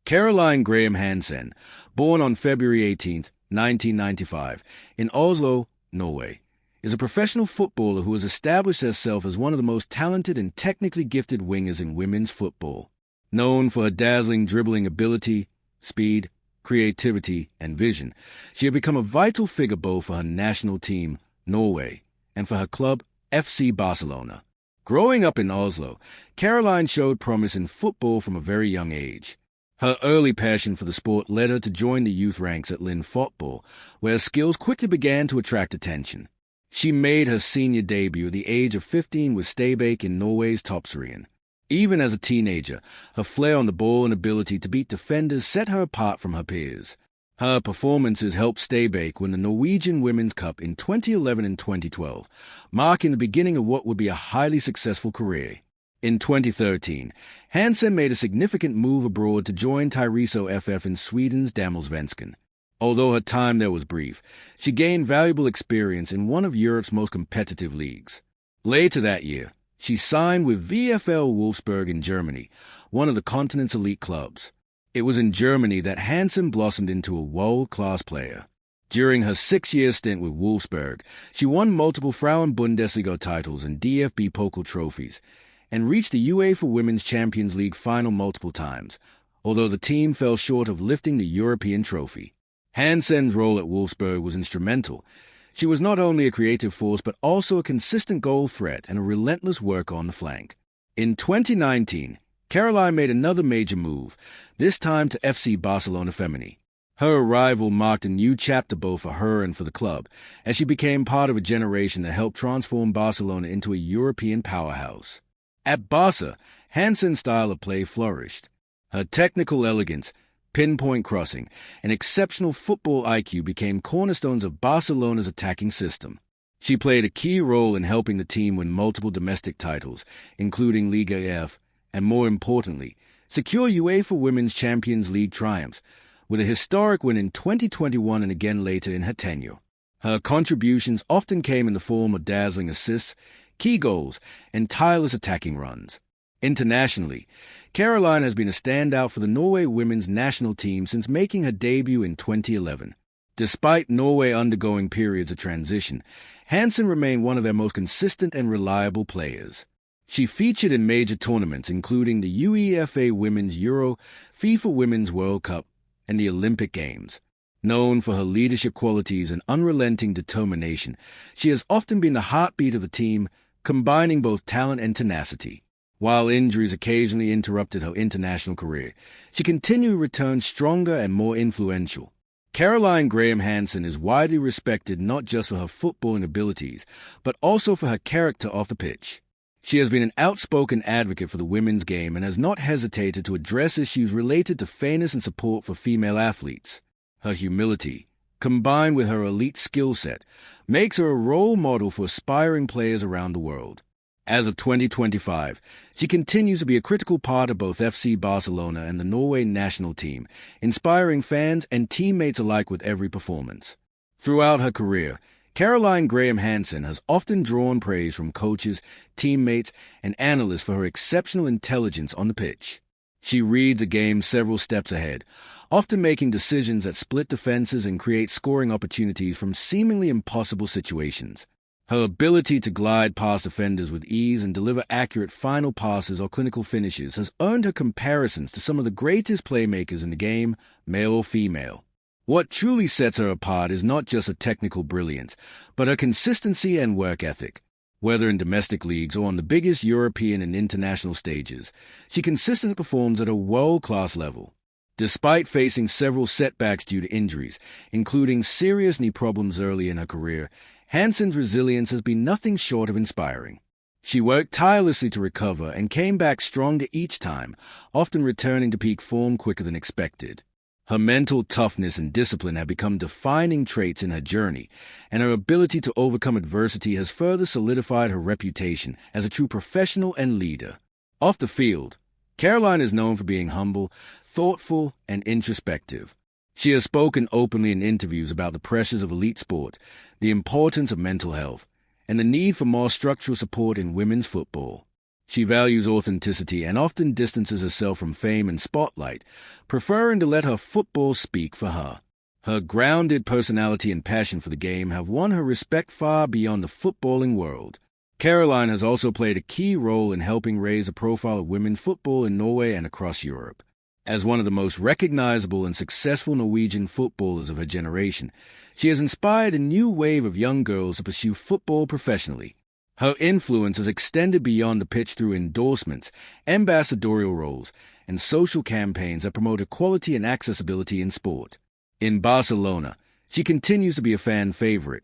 Caroline Graham Hansen, born on February 18, 1995, in Oslo, Norway, is a professional footballer who has established herself as one of the most talented and technically gifted wingers in women's football. Known for her dazzling dribbling ability, speed, creativity, and vision, she had become a vital figure both for her national team, Norway, and for her club, FC Barcelona. Growing up in Oslo, Caroline showed promise in football from a very young age. Her early passion for the sport led her to join the youth ranks at Lyn Fotball, where her skills quickly began to attract attention. She made her senior debut at the age of 15 with Stabæk in Norway's Toppserien. Even as a teenager, her flair on the ball and ability to beat defenders set her apart from her peers. Her performances helped Stabæk win the Norwegian Women's Cup in 2011 and 2012, marking the beginning of what would be a highly successful career. In 2013, Hansen made a significant move abroad to join Tyresö FF in Sweden's Damallsvenskan. Although her time there was brief, she gained valuable experience in one of Europe's most competitive leagues. Later that year, she signed with VfL Wolfsburg in Germany, one of the continent's elite clubs. It was in Germany that Hansen blossomed into a world-class player. During her 6-year stint with Wolfsburg, she won multiple Frauen-Bundesliga titles and DFB Pokal trophies, and reached the UEFA Women's Champions League final multiple times, although the team fell short of lifting the European trophy. Hansen's role at Wolfsburg was instrumental. She was not only a creative force but also a consistent goal threat and a relentless worker on the flank. In 2019, Caroline made another major move, this time to FC Barcelona Femení. Her arrival marked a new chapter both for her and for the club, as she became part of a generation that helped transform Barcelona into a European powerhouse. At Barca, Hansen's style of play flourished. Her technical elegance, pinpoint crossing, and exceptional football IQ became cornerstones of Barcelona's attacking system. She played a key role in helping the team win multiple domestic titles, including Liga F, and more importantly, secure UEFA Women's Champions League triumphs, with a historic win in 2021 and again later in her tenure. Her contributions often came in the form of dazzling assists, key goals, and tireless attacking runs. Internationally, Caroline has been a standout for the Norway women's national team since making her debut in 2011. Despite Norway undergoing periods of transition, Hansen remained one of their most consistent and reliable players. She featured in major tournaments including the UEFA Women's Euro, FIFA Women's World Cup, and the Olympic Games. Known for her leadership qualities and unrelenting determination, she has often been the heartbeat of the team, combining both talent and tenacity. While injuries occasionally interrupted her international career, she continued to return stronger and more influential. Caroline Graham Hansen is widely respected not just for her footballing abilities, but also for her character off the pitch. She has been an outspoken advocate for the women's game and has not hesitated to address issues related to fairness and support for female athletes. Her humility, combined with her elite skill set, makes her a role model for aspiring players around the world. As of 2025, she continues to be a critical part of both FC Barcelona and the Norway national team, inspiring fans and teammates alike with every performance. Throughout her career, Caroline Graham Hansen has often drawn praise from coaches, teammates, and analysts for her exceptional intelligence on the pitch. She reads the game several steps ahead, often making decisions that split defenses and create scoring opportunities from seemingly impossible situations. Her ability to glide past defenders with ease and deliver accurate final passes or clinical finishes has earned her comparisons to some of the greatest playmakers in the game, male or female. What truly sets her apart is not just her technical brilliance, but her consistency and work ethic. Whether in domestic leagues or on the biggest European and international stages, she consistently performs at a world-class level. Despite facing several setbacks due to injuries, including serious knee problems early in her career, Hansen's resilience has been nothing short of inspiring. She worked tirelessly to recover and came back stronger each time, often returning to peak form quicker than expected. Her mental toughness and discipline have become defining traits in her journey, and her ability to overcome adversity has further solidified her reputation as a true professional and leader. Off the field, Caroline is known for being humble, thoughtful, and introspective. She has spoken openly in interviews about the pressures of elite sport, the importance of mental health, and the need for more structural support in women's football. She values authenticity and often distances herself from fame and spotlight, preferring to let her football speak for her. Her grounded personality and passion for the game have won her respect far beyond the footballing world. Caroline has also played a key role in helping raise the profile of women's football in Norway and across Europe. As one of the most recognizable and successful Norwegian footballers of her generation, she has inspired a new wave of young girls to pursue football professionally. Her influence has extended beyond the pitch through endorsements, ambassadorial roles, and social campaigns that promote equality and accessibility in sport. In Barcelona, she continues to be a fan favorite,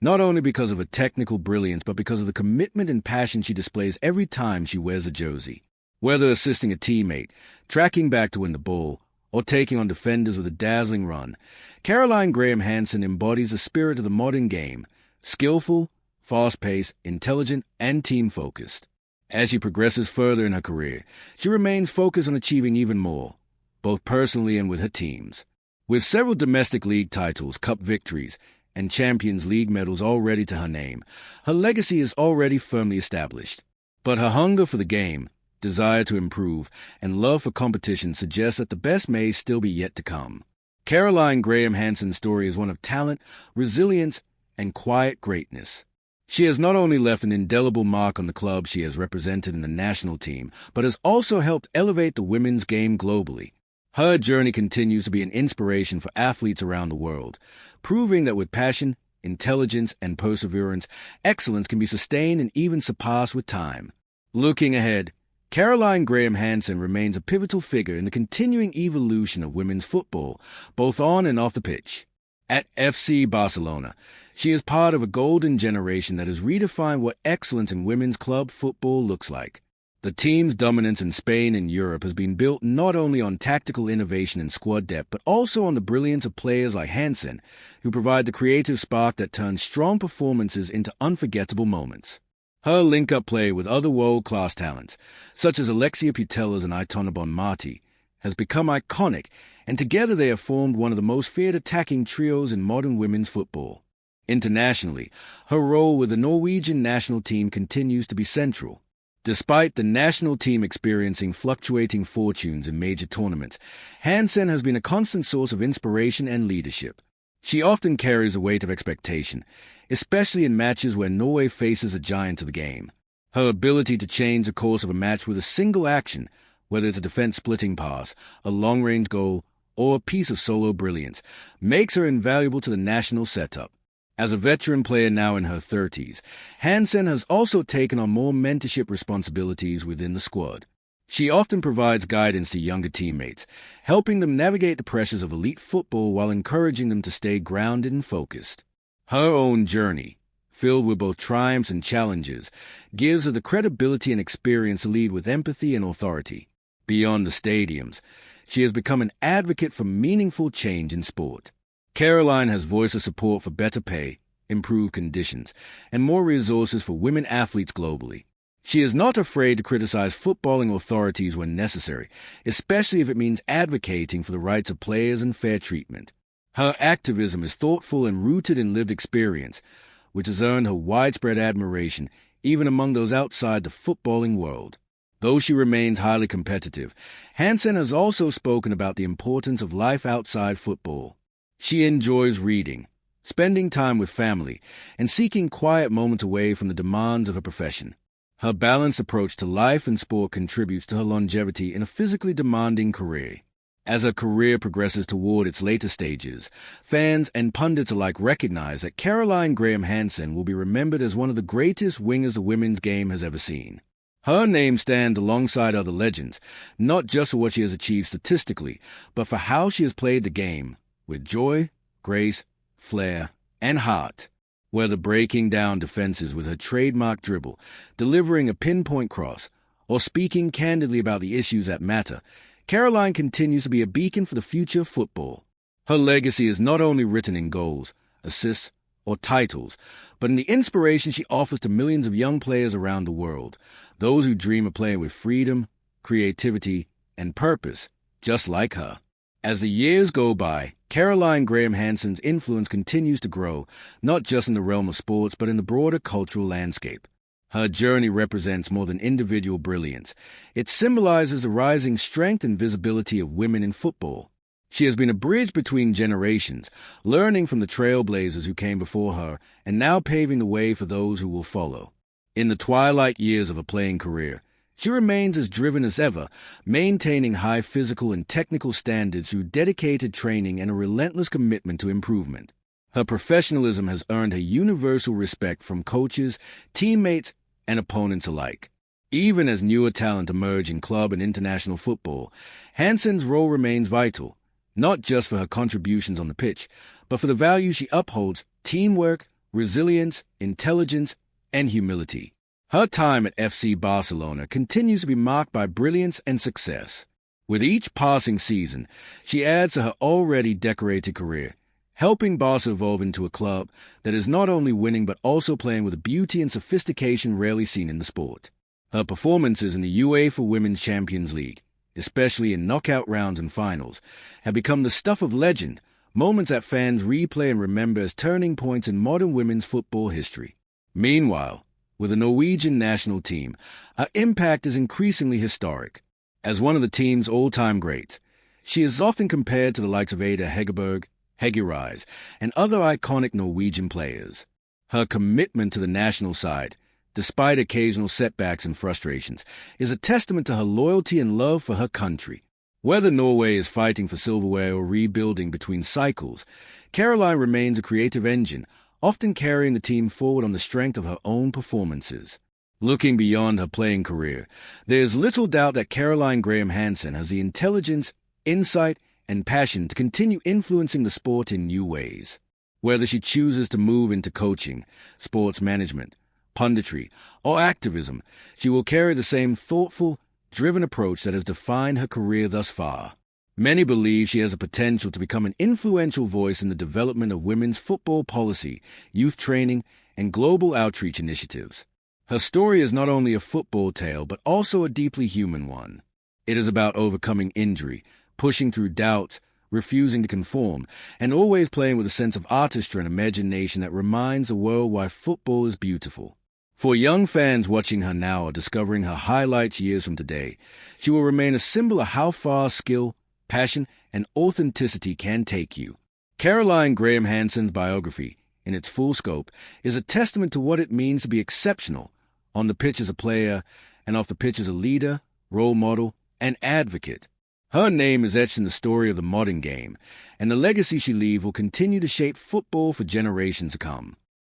not only because of her technical brilliance but because of the commitment and passion she displays every time she wears a jersey. Whether assisting a teammate, tracking back to win the ball, or taking on defenders with a dazzling run, Caroline Graham Hansen embodies the spirit of the modern game, skillful, fast-paced, intelligent, and team-focused. As she progresses further in her career, she remains focused on achieving even more, both personally and with her teams. With several domestic league titles, cup victories, and Champions League medals already to her name, her legacy is already firmly established. But her hunger for the game, desire to improve, and love for competition suggests that the best may still be yet to come. Caroline Graham Hansen's story is one of talent, resilience, and quiet greatness. She has not only left an indelible mark on the club she has represented in the national team, but has also helped elevate the women's game globally. Her journey continues to be an inspiration for athletes around the world, proving that with passion, intelligence, and perseverance, excellence can be sustained and even surpassed with time. Looking ahead, Caroline Graham Hansen remains a pivotal figure in the continuing evolution of women's football, both on and off the pitch. At FC Barcelona, she is part of a golden generation that has redefined what excellence in women's club football looks like. The team's dominance in Spain and Europe has been built not only on tactical innovation and squad depth, but also on the brilliance of players like Hansen, who provide the creative spark that turns strong performances into unforgettable moments. Her link-up play with other world-class talents, such as Alexia Putellas and Aitana Bonmati, has become iconic, and together they have formed one of the most feared attacking trios in modern women's football. Internationally, her role with the Norwegian national team continues to be central. Despite the national team experiencing fluctuating fortunes in major tournaments, Hansen has been a constant source of inspiration and leadership. She often carries a weight of expectation, especially in matches where Norway faces a giant of the game. Her ability to change the course of a match with a single action, whether it's a defense-splitting pass, a long-range goal, or a piece of solo brilliance, makes her invaluable to the national setup. As a veteran player now in her 30s, Hansen has also taken on more mentorship responsibilities within the squad. She often provides guidance to younger teammates, helping them navigate the pressures of elite football while encouraging them to stay grounded and focused. Her own journey, filled with both triumphs and challenges, gives her the credibility and experience to lead with empathy and authority. Beyond the stadiums, she has become an advocate for meaningful change in sport. Caroline has voiced her support for better pay, improved conditions, and more resources for women athletes globally. She is not afraid to criticize footballing authorities when necessary, especially if it means advocating for the rights of players and fair treatment. Her activism is thoughtful and rooted in lived experience, which has earned her widespread admiration even among those outside the footballing world. Though she remains highly competitive, Hansen has also spoken about the importance of life outside football. She enjoys reading, spending time with family, and seeking quiet moments away from the demands of her profession. Her balanced approach to life and sport contributes to her longevity in a physically demanding career. As her career progresses toward its later stages, fans and pundits alike recognize that Caroline Graham Hansen will be remembered as one of the greatest wingers the women's game has ever seen. Her name stands alongside other legends, not just for what she has achieved statistically, but for how she has played the game, with joy, grace, flair, and heart. Whether breaking down defenses with her trademark dribble, delivering a pinpoint cross, or speaking candidly about the issues that matter, Caroline continues to be a beacon for the future of football. Her legacy is not only written in goals, assists, or titles, but in the inspiration she offers to millions of young players around the world, those who dream of playing with freedom, creativity, and purpose, just like her. As the years go by, Caroline Graham Hansen's influence continues to grow, not just in the realm of sports, but in the broader cultural landscape. Her journey represents more than individual brilliance. It symbolizes the rising strength and visibility of women in football. She has been a bridge between generations, learning from the trailblazers who came before her and now paving the way for those who will follow. In the twilight years of a playing career, she remains as driven as ever, maintaining high physical and technical standards through dedicated training and a relentless commitment to improvement. Her professionalism has earned her universal respect from coaches, teammates, and opponents alike. Even as newer talent emerge in club and international football, Hansen's role remains vital, not just for her contributions on the pitch, but for the values she upholds: teamwork, resilience, intelligence, and humility. Her time at FC Barcelona continues to be marked by brilliance and success. With each passing season, she adds to her already decorated career, helping Barca evolve into a club that is not only winning but also playing with a beauty and sophistication rarely seen in the sport. Her performances in the UEFA Women's Champions League, especially in knockout rounds and finals, have become the stuff of legend, moments that fans replay and remember as turning points in modern women's football history. Meanwhile, with the Norwegian national team, her impact is increasingly historic. As one of the team's all-time greats, she is often compared to the likes of Ada Hegerberg, Hege Riise, and other iconic Norwegian players. Her commitment to the national side, despite occasional setbacks and frustrations, is a testament to her loyalty and love for her country. Whether Norway is fighting for silverware or rebuilding between cycles, Caroline remains a creative engine, often carrying the team forward on the strength of her own performances. Looking beyond her playing career, there is little doubt that Caroline Graham Hansen has the intelligence, insight, and passion to continue influencing the sport in new ways. Whether she chooses to move into coaching, sports management, punditry, or activism, she will carry the same thoughtful, driven approach that has defined her career thus far. Many believe she has the potential to become an influential voice in the development of women's football policy, youth training, and global outreach initiatives. Her story is not only a football tale, but also a deeply human one. It is about overcoming injury, pushing through doubts, refusing to conform, and always playing with a sense of artistry and imagination that reminds the world why football is beautiful. For young fans watching her now or discovering her highlights years from today, she will remain a symbol of how far skill, passion, and authenticity can take you. Caroline Graham Hansen's biography, in its full scope, is a testament to what it means to be exceptional, on the pitch as a player, and off the pitch as a leader, role model, and advocate. Her name is etched in the story of the modern game, and the legacy she leaves will continue to shape football for generations to come.